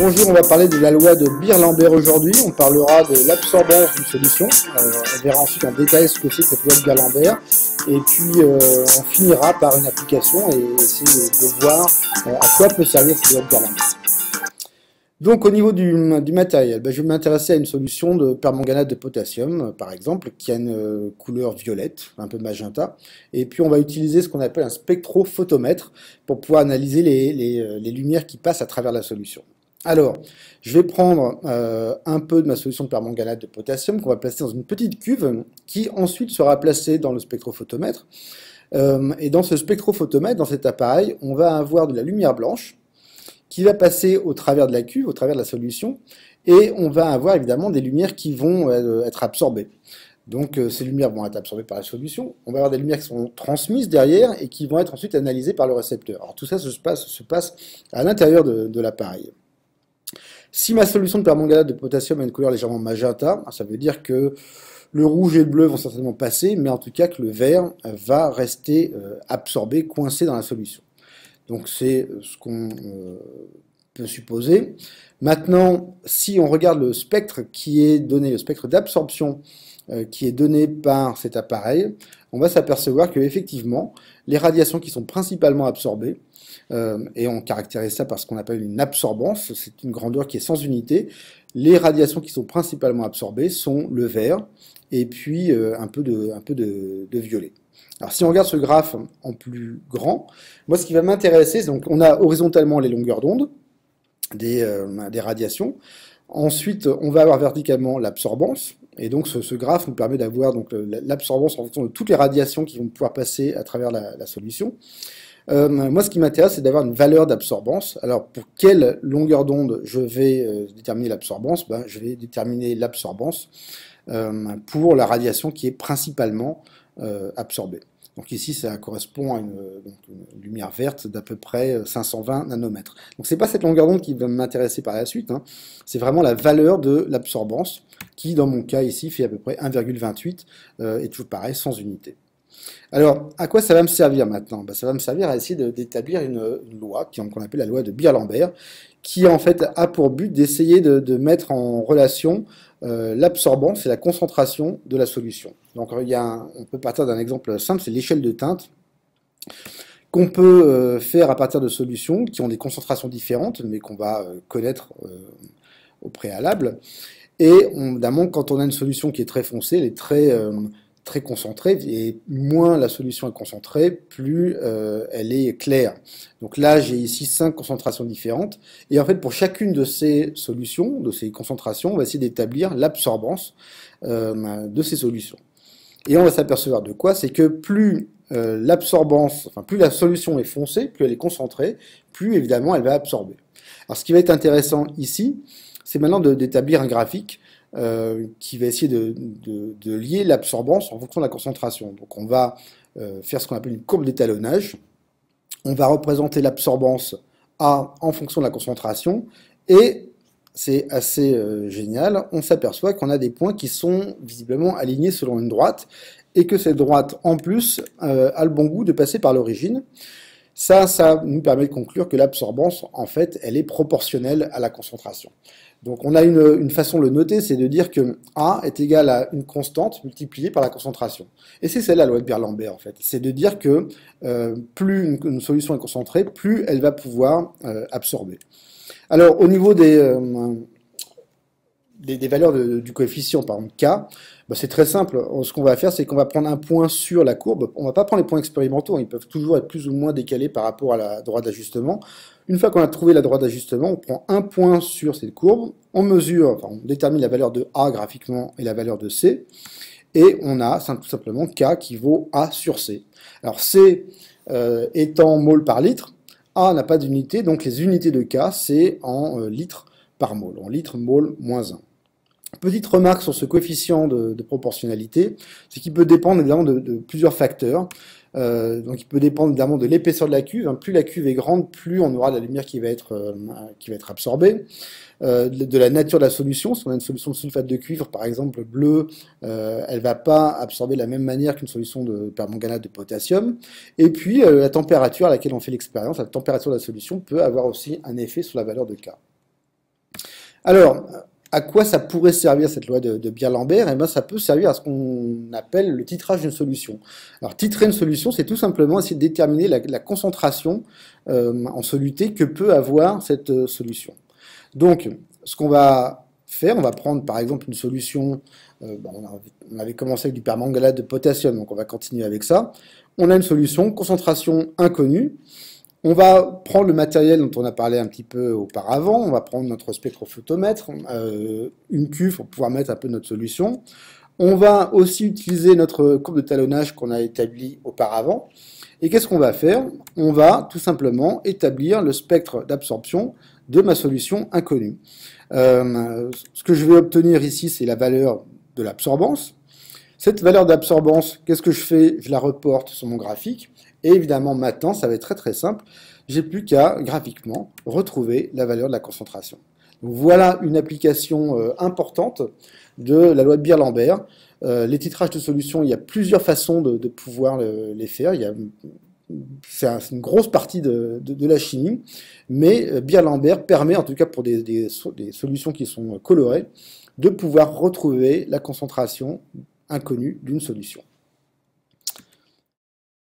Bonjour, on va parler de la loi de Beer-Lambert aujourd'hui. On parlera de l'absorbance d'une solution. On verra ensuite en détail ce que c'est que cette loi de Beer-Lambert. Et puis on finira par une application et essayer de voir à quoi peut servir cette loi de Beer-Lambert. Donc au niveau du matériel, je vais m'intéresser à une solution de permanganate de potassium, par exemple, qui a une couleur violette, un peu magenta. Et puis on va utiliser ce qu'on appelle un spectrophotomètre pour pouvoir analyser les lumières qui passent à travers la solution. Alors, je vais prendre un peu de ma solution de permanganate de potassium qu'on va placer dans une petite cuve qui ensuite sera placée dans le spectrophotomètre. Et dans ce spectrophotomètre, dans cet appareil, on va avoir de la lumière blanche qui va passer au travers de la cuve, au travers de la solution, et on va avoir évidemment des lumières qui vont être absorbées. Donc ces lumières vont être absorbées par la solution, on va avoir des lumières qui sont transmises derrière et qui vont être ensuite analysées par le récepteur. Alors tout ça se passe à l'intérieur de l'appareil. Si ma solution de permanganate de potassium a une couleur légèrement magenta, ça veut dire que le rouge et le bleu vont certainement passer, mais en tout cas que le vert va rester absorbé, coincé dans la solution. Donc c'est ce qu'on peut supposer. Maintenant, si on regarde le spectre qui est donné, le spectre d'absorption qui est donné par cet appareil, on va s'apercevoir que effectivement, les radiations qui sont principalement absorbées, et on caractérise ça par ce qu'on appelle une absorbance, c'est une grandeur qui est sans unité. Les radiations qui sont principalement absorbées sont le vert et puis un peu de violet. Alors si on regarde ce graphe en plus grand, moi ce qui va m'intéresser, donc on a horizontalement les longueurs d'onde des radiations. Ensuite, on va avoir verticalement l'absorbance. Et donc ce graphe nous permet d'avoir l'absorbance en fonction de toutes les radiations qui vont pouvoir passer à travers la solution. Moi, ce qui m'intéresse, c'est d'avoir une valeur d'absorbance. Alors, pour quelle longueur d'onde je vais déterminer l'absorbance? Je vais déterminer l'absorbance pour la radiation qui est principalement absorbée. Donc ici, ça correspond à une lumière verte d'à peu près 520 nanomètres. Donc c'est pas cette longueur d'onde qui va m'intéresser par la suite, hein. C'est vraiment la valeur de l'absorbance qui, dans mon cas ici, fait à peu près 1,28 et toujours pareil, sans unité. Alors, à quoi ça va me servir maintenant? Ça va me servir à essayer d'établir une loi qu'on appelle la loi de Beer-Lambert, qui en fait a pour but d'essayer de mettre en relation l'absorbance et la concentration de la solution. Donc on peut partir d'un exemple simple, c'est l'échelle de teinte, qu'on peut faire à partir de solutions qui ont des concentrations différentes, mais qu'on va connaître au préalable. Et évidemment, quand on a une solution qui est très foncée, elle est très concentrée, et moins la solution est concentrée, plus elle est claire. Donc là, j'ai ici 5 concentrations différentes, et en fait, pour chacune de ces solutions, de ces concentrations, on va essayer d'établir l'absorbance de ces solutions. Et on va s'apercevoir de quoi? C'est que plus plus la solution est foncée, plus elle est concentrée, plus évidemment elle va absorber. Alors ce qui va être intéressant ici, c'est maintenant d'établir un graphique qui va essayer de lier l'absorbance en fonction de la concentration. Donc on va faire ce qu'on appelle une courbe d'étalonnage. On va représenter l'absorbance A en fonction de la concentration, et c'est assez génial, on s'aperçoit qu'on a des points qui sont visiblement alignés selon une droite, et que cette droite, en plus, a le bon goût de passer par l'origine. Ça nous permet de conclure que l'absorbance, en fait, elle est proportionnelle à la concentration. Donc on a une façon de le noter, c'est de dire que A est égal à une constante multipliée par la concentration. Et c'est celle-là, la loi de Beer-Lambert, en fait. C'est de dire que plus une solution est concentrée, plus elle va pouvoir absorber. Alors au niveau des valeurs du coefficient, par exemple K, c'est très simple. Ce qu'on va faire, c'est qu'on va prendre un point sur la courbe. On ne va pas prendre les points expérimentaux, ils peuvent toujours être plus ou moins décalés par rapport à la droite d'ajustement. Une fois qu'on a trouvé la droite d'ajustement, on prend un point sur cette courbe, on mesure, on détermine la valeur de A graphiquement et la valeur de C, et on a tout simplement K qui vaut A sur C. Alors C étant mol par litre, A n'a pas d'unité, donc les unités de K, c'est en litres par mol, en litres mol moins 1. Petite remarque sur ce coefficient de proportionnalité, c'est qu'il peut dépendre évidemment de plusieurs facteurs. Donc il peut dépendre évidemment de l'épaisseur de la cuve. Plus la cuve est grande, plus on aura de la lumière qui va être absorbée. De la nature de la solution, si on a une solution de sulfate de cuivre, par exemple bleue, elle ne va pas absorber de la même manière qu'une solution de permanganate de potassium. Et puis la température à laquelle on fait l'expérience, la température de la solution peut avoir aussi un effet sur la valeur de K. Alors, à quoi ça pourrait servir cette loi de Beer-Lambert? Eh ben, ça peut servir à ce qu'on appelle le titrage d'une solution. Alors, titrer une solution, c'est tout simplement essayer de déterminer la concentration en soluté que peut avoir cette solution. Donc, ce qu'on va faire, on va prendre par exemple une solution, on avait commencé avec du permanganate de potassium, donc on va continuer avec ça. On a une solution, concentration inconnue. On va prendre le matériel dont on a parlé un petit peu auparavant, on va prendre notre spectrophotomètre, une cuve pour pouvoir mettre un peu notre solution. On va aussi utiliser notre courbe de talonnage qu'on a établie auparavant. Et qu'est-ce qu'on va faire? On va tout simplement établir le spectre d'absorption de ma solution inconnue. Ce que je vais obtenir ici, c'est la valeur de l'absorbance. Cette valeur d'absorbance, qu'est-ce que je fais? Je la reporte sur mon graphique. Et évidemment, maintenant, ça va être très très simple. J'ai plus qu'à, graphiquement, retrouver la valeur de la concentration. Donc, voilà une application importante de la loi de Beer-Lambert. Les titrages de solutions, il y a plusieurs façons de pouvoir les faire. C'est une grosse partie de la chimie, mais Beer-Lambert permet, en tout cas pour des solutions qui sont colorées, de pouvoir retrouver la concentration inconnue d'une solution.